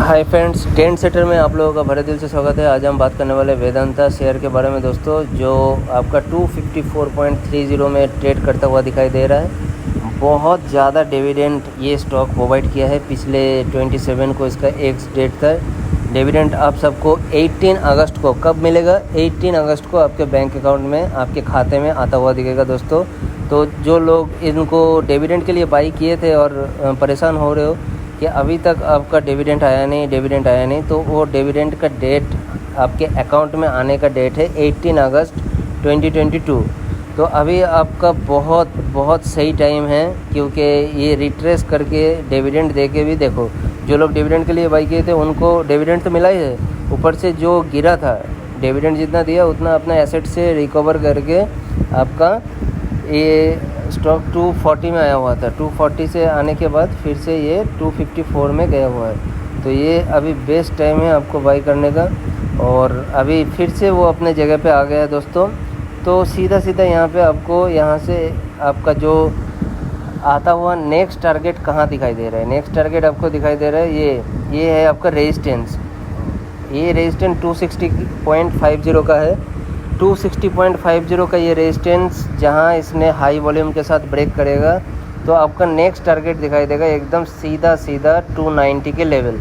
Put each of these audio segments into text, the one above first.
Hi friends, tent shutter में आप लोगों का भरे दिल से स्वागत है। आज हम बात करने वाले वेदांता शेयर के बारे में दोस्तों, जो आपका 254.30 में ट्रेड करता हुआ दिखाई दे रहा है। बहुत ज़्यादा डिविडेंड ये स्टॉक प्रोवाइड किया है। पिछले 27 को इसका एक्स डेट था। डिविडेंड आप सबको 18 अगस्त को कब मिलेगा? 18 अगस्त को आपके बैंक अकाउंट में, आपके खाते में आता हुआ दिखेगा दोस्तों। तो जो लोग इनको डिविडेंड के लिए बाई किए थे और परेशान हो रहे हो कि अभी तक आपका डिविडेंड आया नहीं, तो वो डिविडेंड का डेट आपके अकाउंट में आने का डेट है 18 अगस्त 2022। तो अभी आपका बहुत सही टाइम है, क्योंकि ये रिट्रेस करके डिविडेंड दे के भी देखो, जो लोग डिविडेंड के लिए बाई किए थे उनको डिविडेंड तो मिला ही है, ऊपर से जो गिरा था डिविडेंड जितना दिया उतना अपना एसेट से रिकवर करके आपका ये स्टॉक 240 में आया हुआ था। 240 से आने के बाद फिर से ये 254 में गया हुआ है। तो ये अभी बेस्ट टाइम है आपको बाई करने का, और अभी फिर से वो अपने जगह पे आ गया है दोस्तों। तो सीधा यहाँ पे आपको यहाँ से आपका जो आता हुआ नेक्स्ट टारगेट कहाँ दिखाई दे रहा है? नेक्स्ट टारगेट आपको दिखाई दे रहा है ये है आपका रेजिस्टेंस। ये रेजिस्टेंस 260.50 का है। 260.50 का ये रेजिस्टेंस जहां इसने हाई वॉल्यूम के साथ ब्रेक करेगा तो आपका नेक्स्ट टारगेट दिखाई देगा एकदम सीधा 290 के लेवल।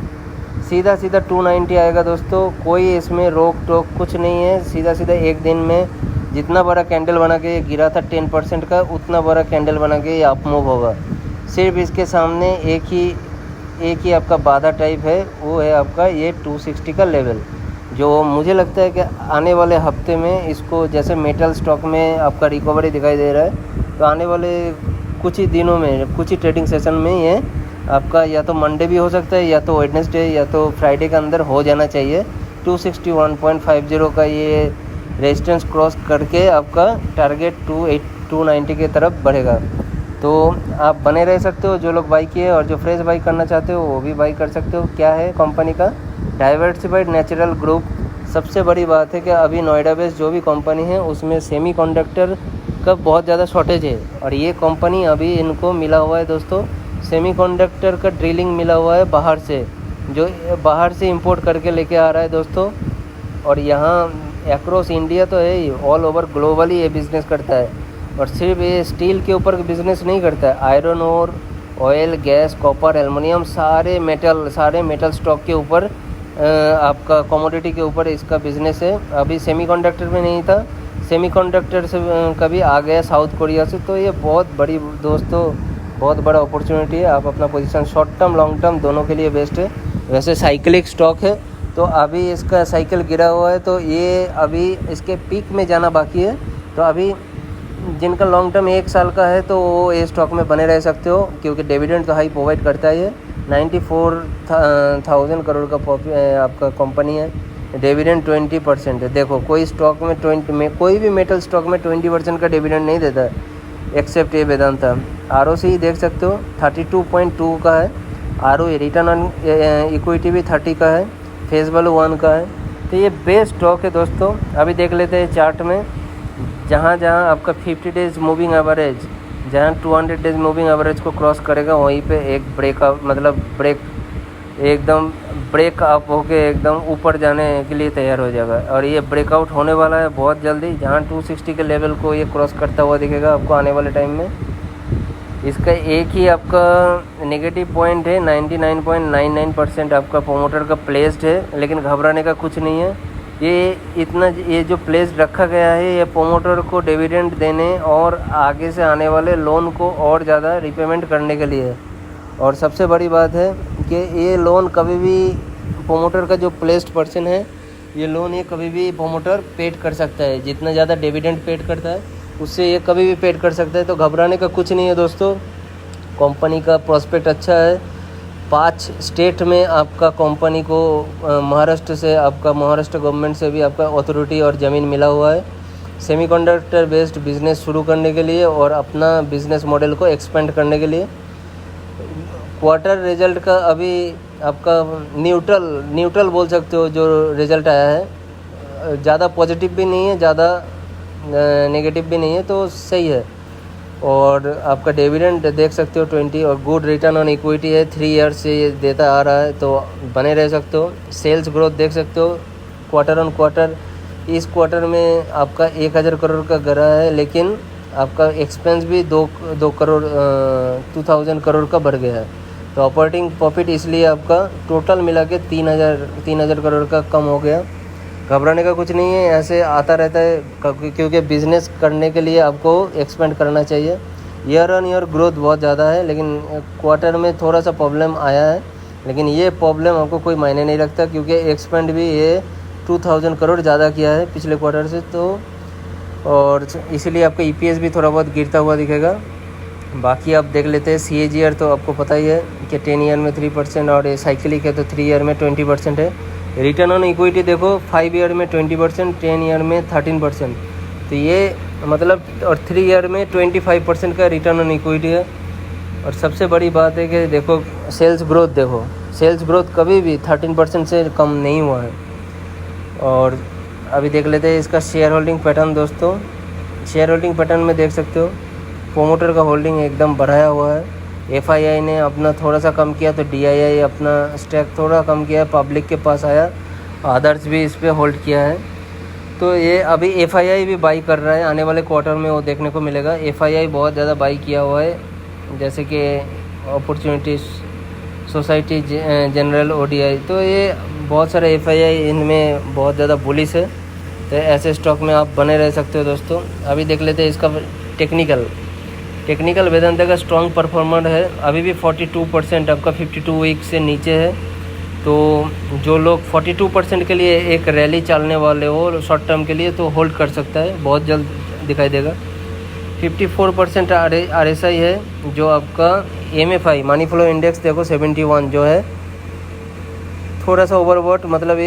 सीधा 290 आएगा दोस्तों। कोई इसमें रोक टोक कुछ नहीं है। सीधा एक दिन में जितना बड़ा कैंडल बना के ये गिरा था 10% का, उतना बड़ा कैंडल बना के ये अप मूव होगा। सिर्फ इसके सामने एक ही आपका बाधा टाइप है, वो है आपका ये 260 का लेवल, जो मुझे लगता है कि आने वाले हफ्ते में इसको, जैसे मेटल स्टॉक में आपका रिकवरी दिखाई दे रहा है, तो आने वाले कुछ ही दिनों में, कुछ ही ट्रेडिंग सेशन में ये आपका या तो मंडे भी हो सकता है, या तो वेडनेसडे, या तो फ्राइडे के अंदर हो जाना चाहिए। 261.50 का ये रेजिस्टेंस क्रॉस करके आपका टारगेट 290 की तरफ बढ़ेगा। तो आप बने रह सकते हो, जो लोग बाई किए, और जो फ्रेश बाई करना चाहते हो वो भी बाई कर सकते हो। क्या है कंपनी का? Diversified natural group. सबसे बड़ी बात है कि अभी नोएडा बेस्ड जो भी कंपनी है उसमें सेमीकंडक्टर का बहुत ज़्यादा शॉर्टेज है, और ये कंपनी अभी इनको मिला हुआ है दोस्तों, सेमीकंडक्टर का ड्रिलिंग मिला हुआ है बाहर से, जो बाहर से इंपोर्ट करके लेके आ रहा है दोस्तों। और यहाँ अक्रॉस इंडिया तो है ही, ऑल ओवर ग्लोबली ये बिज़नेस करता है। और सिर्फ ये स्टील के ऊपर बिज़नेस नहीं करता है, आयरन और ऑयल, गैस, कॉपर, एल्युमिनियम, सारे मेटल स्टॉक के ऊपर, आपका कमोडिटी के ऊपर इसका बिज़नेस है। अभी सेमीकंडक्टर में नहीं था, सेमीकंडक्टर से कभी आ गया साउथ कोरिया से। तो ये बहुत बड़ी दोस्तों, बहुत बड़ा अपॉर्चुनिटी है। आप अपना position short term long term दोनों के लिए बेस्ट है। वैसे साइक्लिक स्टॉक है, तो अभी इसका साइकिल गिरा हुआ है, तो ये अभी इसके पीक में जाना बाकी है। तो अभी जिनका लॉन्ग टर्म 1 साल का है तो वो ये स्टॉक में बने रह सकते हो, क्योंकि डिविडेंड तो हाई प्रोवाइड करता है। ये 94,000 करोड़ का आपका कंपनी है। डिविडेंड 20% है। देखो, कोई स्टॉक में 20 में, कोई भी मेटल स्टॉक में 20% का डिविडेंड नहीं देता है, एक्सेप्ट ये वेदांता। ROC देख सकते हो 32.2 का है। ROE रिटर्न ऑन इक्विटी भी 30 का है। फेस वैल्यू 1 का है। तो ये बेस्ट स्टॉक है दोस्तों। अभी देख लेते हैं चार्ट में, जहाँ आपका 50 डेज मूविंग एवरेज, जहाँ 200 डेज मूविंग एवरेज को क्रॉस करेगा, वहीं पे एक ब्रेकअप होके एकदम ऊपर जाने के लिए तैयार हो जाएगा। और ये ब्रेकआउट होने वाला है बहुत जल्दी, जहाँ 260 के लेवल को ये क्रॉस करता हुआ दिखेगा आपको आने वाले टाइम में। इसका एक ही आपका नेगेटिव पॉइंट है, 99.99% आपका प्रोमोटर का प्लेस्ड है, लेकिन घबराने का कुछ नहीं है। ये जो प्लेस रखा गया है, ये प्रोमोटर को डिविडेंड देने और आगे से आने वाले लोन को और ज़्यादा रिपेमेंट करने के लिए है। और सबसे बड़ी बात है कि ये लोन कभी भी, प्रोमोटर का जो प्लेस्ड पर्सन है, ये लोन ये कभी भी प्रोमोटर पेड कर सकता है। जितना ज़्यादा डिविडेंड पेड करता है उससे ये कभी भी पेड कर सकता है। तो घबराने का कुछ नहीं है दोस्तों। कंपनी का प्रोस्पेक्ट अच्छा है। 5 स्टेट में आपका कंपनी को महाराष्ट्र से, आपका महाराष्ट्र गवर्नमेंट से भी आपका अथॉरिटी और ज़मीन मिला हुआ है सेमीकंडक्टर बेस्ड बिजनेस शुरू करने के लिए और अपना बिजनेस मॉडल को एक्सपेंड करने के लिए। क्वार्टर रिजल्ट का अभी आपका न्यूट्रल बोल सकते हो जो रिजल्ट आया है। ज़्यादा पॉजिटिव भी नहीं है, ज़्यादा नेगेटिव भी नहीं है, तो सही है। और आपका डिविडेंड देख सकते हो 20 और गुड रिटर्न ऑन इक्विटी है, 3 ईयर्स से ये देता आ रहा है, तो बने रह सकते हो। सेल्स ग्रोथ देख सकते हो क्वार्टर ऑन क्वार्टर, इस क्वार्टर में आपका 1000 करोड़ का गिरा है, लेकिन आपका एक्सपेंस भी 2 करोड़ 2000 करोड़ का बढ़ गया है। तो ऑपरेटिंग प्रॉफिट इसलिए आपका टोटल मिला के 3000 करोड़ का कम हो गया। घबराने का कुछ नहीं है, ऐसे आता रहता है, क्योंकि बिज़नेस करने के लिए आपको एक्सपेंड करना चाहिए। ईयर ऑन ईयर ग्रोथ बहुत ज़्यादा है, लेकिन क्वार्टर में थोड़ा सा प्रॉब्लम आया है, लेकिन ये प्रॉब्लम आपको कोई मायने नहीं रखता, क्योंकि एक्सपेंड भी ये 2000 करोड़ ज़्यादा किया है पिछले क्वार्टर से, तो और इसीलिए आपका EPS भी थोड़ा बहुत गिरता हुआ दिखेगा। बाकी आप देख लेते हैं CAGR, तो आपको पता ही है कि 10 ईयर में 3% और ये साइकिलिक है तो 3 ईयर में 20% है। रिटर्न ऑन इक्विटी देखो 5 ईयर में 20%, 10 ईयर में 13%, तो ये मतलब, और 3 ईयर में 25% का रिटर्न ऑन इक्विटी है। और सबसे बड़ी बात है कि देखो सेल्स ग्रोथ, देखो सेल्स ग्रोथ कभी भी 13% से कम नहीं हुआ है। और अभी देख लेते हैं इसका शेयर होल्डिंग पैटर्न। दोस्तों शेयर होल्डिंग पैटर्न में देख सकते हो प्रोमोटर का होल्डिंग एकदम बढ़ाया हुआ है। FII ने अपना थोड़ा सा कम किया, तो DII अपना स्टैक थोड़ा कम किया, पब्लिक के पास आया, अदर्स भी इस पर होल्ड किया है। तो ये अभी FII भी बाई कर रहा है, आने वाले क्वार्टर में वो देखने को मिलेगा। FII बहुत ज़्यादा बाई किया हुआ है, जैसे कि अपॉर्चुनिटी सोसाइटी जनरल ODI, तो ये बहुत सारे FII इनमें बहुत ज़्यादा बुलिश है, तो ऐसे स्टॉक में आप बने रह सकते हो। दोस्तों अभी देख लेते हैं इसका टेक्निकल वेदांता का स्ट्रॉन्ग परफॉर्मर है, अभी भी 42% आपका 52 वीक से नीचे है। तो जो लोग 42% के लिए एक रैली चलने वाले हो शॉर्ट टर्म के लिए, तो होल्ड कर सकता है, बहुत जल्द दिखाई देगा। 54% RSI है, जो आपका MFI मनी फ्लो इंडेक्स देखो 71 जो है, थोड़ा सा ओवरबॉट, मतलब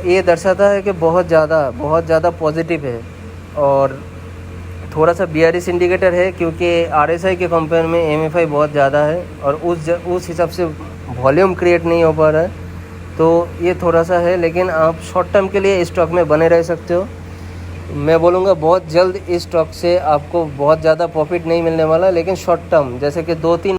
ये दर्शाता है कि बहुत ज़्यादा पॉजिटिव है। और थोड़ा सा bearish इंडिकेटर है, क्योंकि RSI के कंपेयर में MFI बहुत ज़्यादा है और उस हिसाब से वॉल्यूम क्रिएट नहीं हो पा रहा है, तो ये थोड़ा सा है। लेकिन आप शॉर्ट टर्म के लिए स्टॉक में बने रह सकते हो। मैं बोलूँगा बहुत जल्द इस स्टॉक से आपको बहुत ज़्यादा प्रॉफिट नहीं मिलने वाला, लेकिन शॉर्ट टर्म जैसे कि 2-3